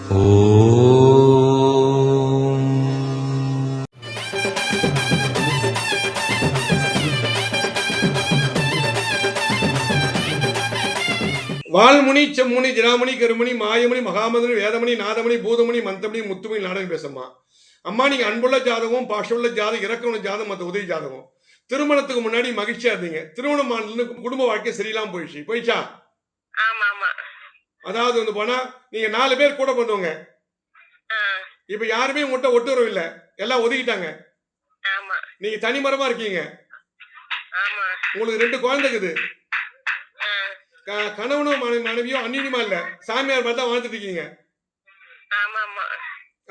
வால்முனி செம்முனி ஜிராமணி கருமணி மாயமணி மகாமதுனி வேதமணி நாதமணி பூதமணி மந்தமணி முத்துமணி நாடகம் பேசம்மா. அம்மா நீங்க அன்புள்ள ஜாதகம் பாஷமுள்ள ஜாதகம் இறக்கண ஜாதகம் மற்ற உதவி ஜாதகம். திருமணத்துக்கு முன்னாடி மகிழ்ச்சியா இருந்தீங்க, திருமணம் ஆனதுல குடும்ப வாழ்க்கை சரியில்லாம போயிடுச்சா? அதாவது வந்து போனா நீங்க 4 பேர் கூட பண்ணுவாங்க, இப்ப யாருமே உங்கள்கிட்ட ஒட்டுறவு இல்ல, எல்லாம் ஒதுக்கிட்டாங்க. நீங்க தனிமரமா இருக்கீங்க, உங்களுக்கு 2 குழந்தை இருக்குது, கணவனும் மனைவியும் அந்நியமா இல்ல, சாமியார் மாதிரி தான் வாழ்ந்துட்டு இருக்கீங்க.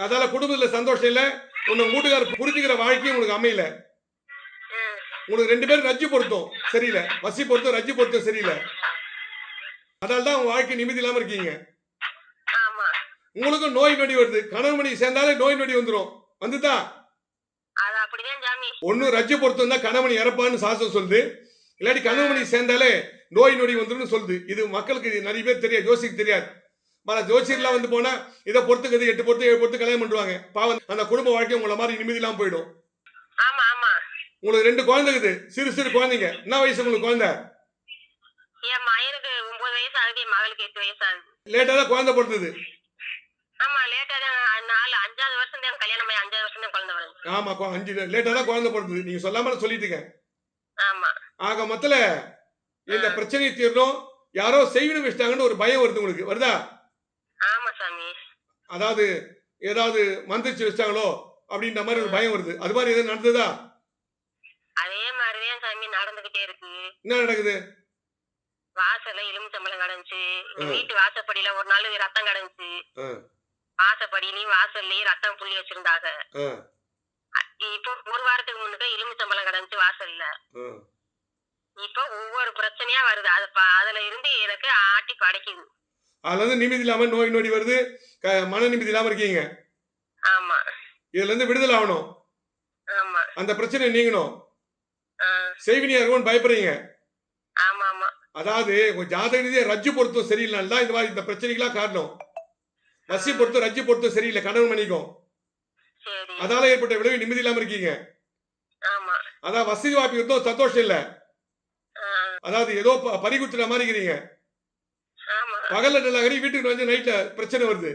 அதால குடும்பத்துல சந்தோஷம் இல்ல, உன்னை வீட்டுக்காரர் புரிஞ்சுக்கிற வாழ்க்கையும் உங்களுக்கு அமையல. உங்களுக்கு 2 பேரும் ரஜ்ஜு பொருத்தம் சரியில்லை, வசி பொருத்தம் ரஜ்ஜு பொருத்தம் சரியில்லை, அதால தான் உங்க வாழ்க்கை நிம்மதி இல்லாம இருக்கீங்க. உங்களுக்கும் நோய் நொடி வருது, கணவன் மணி சேர்ந்தாலே நோய் நொடி வந்துடும். வந்துதா ஒண்ணு ரஜ்ஜு பொருத்தம் தான் கணவன் இறப்பான்னு சாஸ்திரம் சொல்லுது, இல்லாட்டி கணவன் மணி சேர்ந்தாலே நோய் நொடி வந்துடும் சொல்லுது. இது மக்களுக்கு நிறைய பேர் தெரியாது, ஜோசிக்கு தெரியாது. ஜோசியர்லாம் வந்து போனா இதை பொறுத்துக்குது 8 பொறுத்து 7 பொறுத்து கல்யாணம் பண்ணுவாங்க. பாவம் அந்த குடும்ப வாழ்க்கை உங்களை மாதிரி நிம்மதி இல்லாம போயிடும். உங்களுக்கு 2 குழந்தை இருக்குது, சிறு சிறு குழந்தைங்க. என்ன வயசு உங்களுக்கு குழந்தை? லேட்டா தான் குழந்தை பிறந்தது. ஆமா 5 லேட்டா தான் குழந்தை பிறந்தது, நீங்க சொல்லாம சொல்லிட்டுங்க. ஆக மொத்தல இந்த பிரச்சனையை தீரணும், யாரோ செய்வினம் வச்சிட்டாங்கன்னு ஒரு பயம் வருது உங்களுக்கு, வருதா? அதாவது ஏதாவது மந்திரிச்சு வச்சாங்களோ அப்படின்ற மாதிரி ஒரு பயம் வருது, அது மாதிரி எதாவது நடந்ததா? அதே மாதிரிதான் சாமி நடந்துகிட்டே இருக்கு. என்ன நடக்குது? வாசல்ல எலுமிச்சம்பழம் கடந்துச்சு, வீட்டு வாசப்படியில ஒரு நாள் ரத்தம் கடந்துச்சு, வாசப்படியிலயும் வாசல்லயும் ரத்தம் புள்ளி வச்சிருந்தாங்க. இப்போ 1 வாரத்துக்கு முன்னுக்கு எலுமிச்சம்பழம் கடந்துச்சு வாசல்ல. இப்போ ஒவ்வொரு பிரச்சனையா வருது, அதுல இருந்து எனக்கு ஆட்டி படைக்குது. அதுல இருந்து நிம்மதி இல்லாம நோய் நொடி வருது, மன நிம்மதி இல்லாம இருக்கீங்க. ஆமா, இதுல இருந்து விடுதலை ஆகணும், அந்த பிரச்சனை நீங்கணும், செய்வினியா இருக்கும்னு பயப்படுறீங்க. அதாவது ஜாதக ரீதியா ரஜ்ஜு பொருத்தம் சரியில்லைன்னா இந்த மாதிரி இந்த பிரச்சனைகளா காரணம். வசி பொருத்தம் ரஜ்ஜு பொருத்தம் சரியில்லை கணவன் மணிக்கும், அதால ஏற்பட்ட விளைவு நிம்மதி இல்லாம இருக்கீங்க. அதான் வசதி வாய்ப்பு இருந்தோம், சந்தோஷம் இல்ல, அதாவது ஏதோ பறிகுத்துற மாதிரி இருக்கிறீங்க. பகல்ல நல்லா வீட்டுக்கு வந்து நைட்ல பிரச்சனை வருது.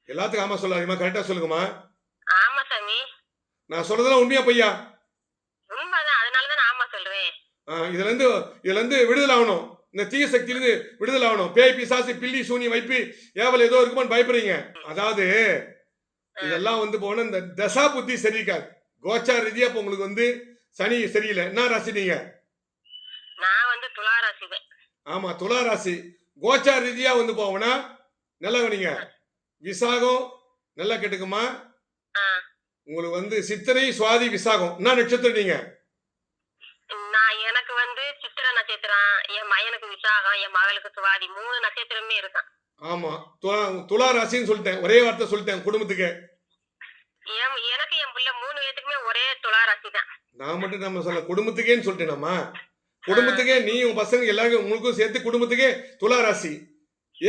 எல்லாத்துக்கும் ஆமா சொல்லாதீமா, கரெக்டா சொல்லுங்கம்மா. நான் சொல்றதெல்லாம் உண்மையா பையா? இதுல இருந்து விடுதலை ஆகணும், இந்த தீய சக்தியிலிருந்து விடுதலை ஆகணும். பேய் பிசாசு பில்லி சூனி வைப்பு ஏவல் ஏதோ இருக்குமான்னு பயப்படுறீங்க. அதாவது இதெல்லாம் வந்து போன இந்த தசா புத்தி சரிக்காது, கோச்சார ரீதியா இப்ப உங்களுக்கு வந்து சனி சரியில்லை. என்ன ராசி நீங்க? ஆமா துலா ராசி. கோச்சார ரீதியா வந்து போவனா நல்லா நீங்க விசாகம் நல்லா கேட்டுக்குமா. உங்களுக்கு வந்து சித்திரை சுவாதி விசாகம் என்ன நட்சத்திரம் நீங்க? எனக்கு வந்து சித்திர நட்சத்திரம், என் மகனுக்கு விசாகம், என் மகளுக்கு சுவாதி, 3 நட்சத்திரமே இருக்கான். ஆமா துலா ராசின்னு சொல்லிட்டேன், ஒரே வார்த்தை சொல்லிட்டேன் குடும்பத்துக்கு. எனக்கு என் பிள்ளை 3 பேத்துக்குமே ஒரே துலா ராசி தான். நான் மட்டும் நம்ம சொல்ல குடும்பத்துக்கேன்னு சொல்லிட்டேன். குடும்பத்துக்கே நீ உன் பசங்க எல்லாருக்கும் உங்களுக்கும் சேர்த்து குடும்பத்துக்கே துலா ராசி.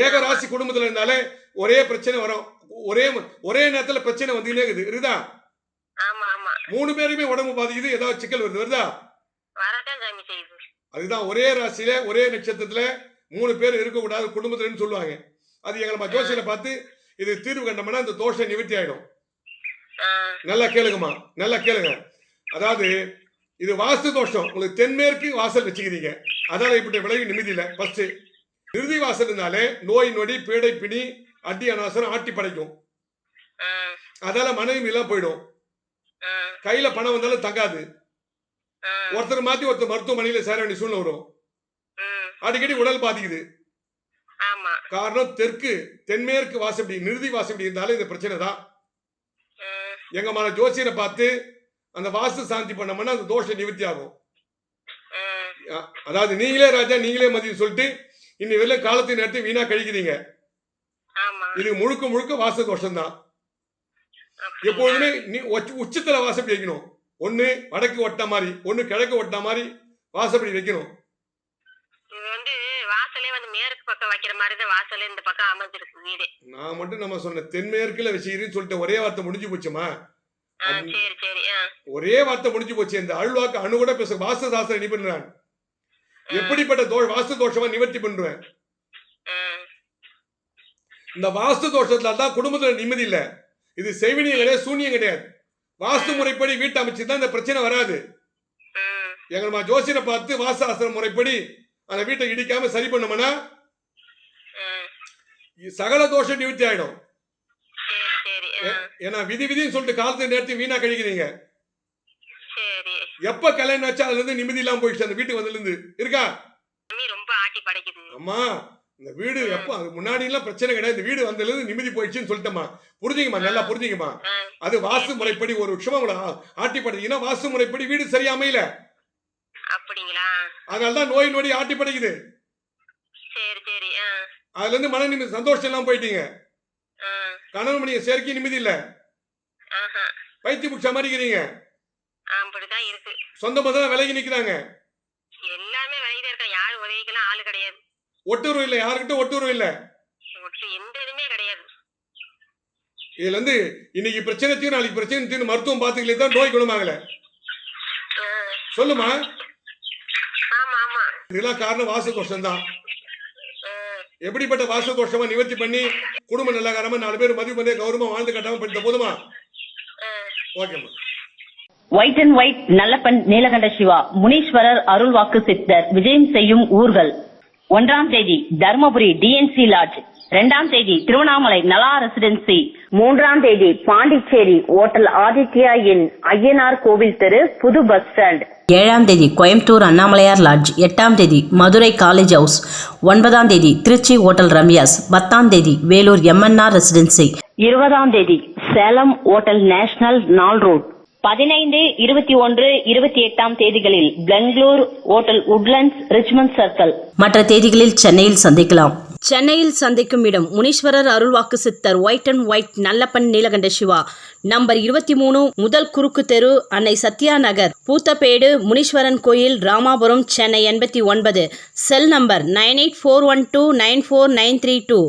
ஏக ராசி குடும்பத்துல இருந்தாலே ஒரே பிரச்சனை வரும், ஒரே நேரத்துல பிரச்சனை வந்துகிட்டே இருக்குது, இருக்குதா? 3 பேருமே உடம்பு பாதிக்குது, ஏதாவது சிக்கல் வருது, வருதா? அதுதான் ஒரே ராசியில ஒரே நட்சத்திரத்துல 3 பேர் இருக்கக்கூடாது குடும்பத்துலன்னு சொல்லுவாங்க. அது எங்களை ஜோசியில பார்த்து இது தீர்வு கண்டோம்னா இந்த தோஷம் நிவர்த்தி ஆயிடும். நல்லா கேளுங்கம்மா, நல்லா கேளுங்க. அதாவது இது வாஸ்து தோஷம், உங்களுக்கு தென்மேற்கு வாசல் வச்சுக்கிறீங்க, அதால இப்படி விளைவு நிம்மதி இல்லை. ஃபர்ஸ்ட் நிறுதி வாசல் இருந்தாலே நோய் நொடி பீடை பிணி அடி அனாசனம் ஆட்டி படைக்கும், அதால மனைவி எல்லாம் போயிடும், கையில பணம் வந்தாலும் தங்காது, ஒருத்தர் மாத்தி ஒருத்தர் மருத்துவமனையில சேர வேண்டிய சூழ்நிலை வரும், அடிக்கடி உடல் பாதிக்குது. காரணம் தென்மேற்கு வாசப்படி நிறுதி வாசப்படி இருந்தாலும் இந்த பிரச்சனை தான். எங்க மன ஜோசியரை பார்த்து அந்த வாஸ்து சாந்தி பண்ணோம்னா அந்த தோஷம் நிவர்த்தி ஆகும். அதாவது நீங்களே ராஜா நீங்களே மதியம் சொல்லிட்டு இன்னி வெளில காலத்தை நேரத்தை வீணா கழிக்கிறீங்க. இது முழுக்க வாஸ்து தோஷம் தான். எப்பொழுதுமே உச்சத்துல வாசப்படி வைக்கணும், ஒண்ணு வடக்கு ஒட்ட மாதிரி ஒண்ணு கிழக்கு ஒட்ட மாதிரி வாசப்படி வைக்கணும். வாசலே வந்து மேற்கு பக்கம் வைக்கிற மாதிரி தான் வாசல் இந்த பக்கம் அமைஞ்சிருக்கு வீடு. நான் மட்டும் நம்ம சொன்ன தென்மேற்குல வச்சுக்கிறேன்னு சொல்லிட்டு ஒரே வார்த்தை முடிஞ்சு போச்சுமா. சரி சரி. ஒரே வார்த்தை முடிஞ்சு போச்சு. இந்த அருள்வாக்கு அணு கூட பேச வாஸ்து சாஸ்திரம் நிபுணர் எப்படிப்பட்ட வாஸ்து தோஷமா நிவர்த்தி பண்ணுவேன். இந்த வாஸ்து தோஷத்துல தான் குடும்பத்துல நிம்மதி இல்ல. இது செய்வினியம் கிடையாது, சூனியம் கிடையாது. வாஸ்து முறைப்படி வீட்டை அமைச்சுதான் இந்த பிரச்சனை வராது. எங்க ஜோசியரை பார்த்து வாஸ்து சாஸ்திர முறைப்படி அந்த வீட்டை இடிக்காம சரி பண்ணோம்னா சகல தோஷம் நிவர்த்தி ஆயிடும். ஏன்னா விதின்னு சொல்லிட்டு காலத்து நேரத்தை வீணா கழிக்கிறீங்க. எப்ப கல்யாணம் வச்சா அதுல இருந்து நிம்மதி இல்லாம போயிடுச்சு அந்த வீட்டுக்கு வந்ததுல இருந்து இருக்கா. அம்மா இந்த வீடு எப்ப அது முன்னாடி எல்லாம் பிரச்சனை கிடையாது. இந்த வீடு வந்ததுல இருந்து நிம்மதி போயிடுச்சுன்னு சொல்லிட்டோமா. புரிஞ்சுங்கம்மா, நல்லா புரிஞ்சுங்கம்மா. அது வாஸ்து முறைப்படி ஒரு விஷயமா உங்களை ஆட்டி படைக்குதுன்னா வாஸ்து முறைப்படி வீடு சரியா அமையல. அதனாலதான் நோய் நொடி ஆட்டி படைக்குது. அதுல இருந்து மன நிம்மதி சந்தோஷம் எல்லாம் போயிட்டீங்க. கணவன் மணிய சேர்க்கை நிம்மதி இல்ல. பைத்தி புடிச்ச மாதிரி இருக்கிறீங்க. சொந்த பந்தம் விலகி நிக்கிறாங்க. எல்லாமே விலகி இருக்காங்க. யாரும் உதவிக்கெல்லாம் ஆளு கிடையாது. ஒட்டுறவு இல்ல, யாருக்கிட்ட ஒட்டுறவு இல்ல. எந்த இதுமே கிடையாது. இதுல இருந்து இன்னைக்கு பிரச்சனை தீரும், நாளைக்கு பிரச்சனை தீரும். மருத்துவம் பாத்துக்கலே தான் நோய் குணமாகல. சொல்லுமா. இதெல்லாம் காரணம் வாச தோஷம் தான். எப்படிப்பட்ட வாச தோஷமா நிவர்த்தி பண்ணி குடும்ப நல்லாகாரமா 4 பேர் மதிப்பு பண்ணி கௌரவமா வாழ்ந்து கட்டாம படித்த போதுமா. ஓகேம்மா. White and white Nallappan Neelakanda Siva Muneeswarar அருள்வாக்கு சித்தர் விஜயம் செய்யும் ஊர்கள். 1ஆம் தேதி தர்மபுரி டிஎன்சி லாட்ஜ், 2ஆம் தேதி திருவண்ணாமலை நலா ரெசிடென்சி, 3ஆம் தேதி பாண்டிச்சேரி ஓட்டல் ஆதித்யா இன் ஐயனார் கோவில் தெரு புது பஸ் ஸ்டாண்ட், 7ஆம் தேதி கோயம்புத்தூர் அண்ணாமலையார் லாட்ஜ், 8ஆம் தேதி மதுரை காலேஜ் ஹவுஸ், 9ஆம் தேதி திருச்சி ஓட்டல் ரம்யாஸ், 10ஆம் தேதி வேலூர் எம்என்ஆர் ரெசிடென்சி, 20ஆம் தேதி சேலம் ஓட்டல் நேஷனல் நாள் ரோட், 15, 21, 28ஆம் தேதிகளில் Bangalore hotel Woodlands Richmond circle. மற்ற தேதிகளில் சென்னையில் சந்திக்கலாம். சென்னையில் சந்திக்கும் இடம் முனீஸ்வரர் அருள்வாக்கு சித்தர் white and white Nallappan Neelakanda Siva, number 23, முதல் குறுக்கு தெரு, அன்னை சத்யா நகர், பூத்தப்பேடு, முனீஸ்வரன் கோயில், ராமாபுரம், சென்னை 89. Cell number 9841294932,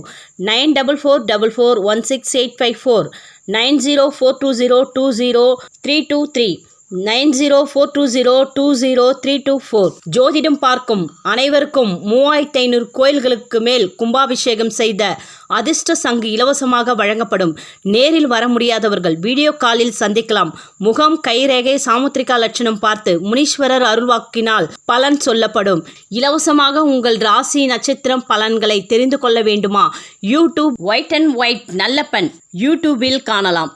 9444416854, 9042020323, 9042020324. ஜோதிடம் பார்க்கும் அனைவருக்கும் 3500 கோயில்களுக்கு மேல் கும்பாபிஷேகம் செய்த அதிர்ஷ்ட சங்கு இலவசமாக வழங்கப்படும். நேரில் வர முடியாதவர்கள் வீடியோ காலில் சந்திக்கலாம். முகம், கைரேகை, சாமுத்திரிகா லட்சணம் பார்த்து முனீஸ்வரர் அருள்வாக்கினால் பலன் சொல்லப்படும். இலவசமாக உங்கள் ராசி நட்சத்திரம் பலன்களை தெரிந்து கொள்ள வேண்டுமா? YouTube white and white Nallappan யூடியூபில் காணலாம்.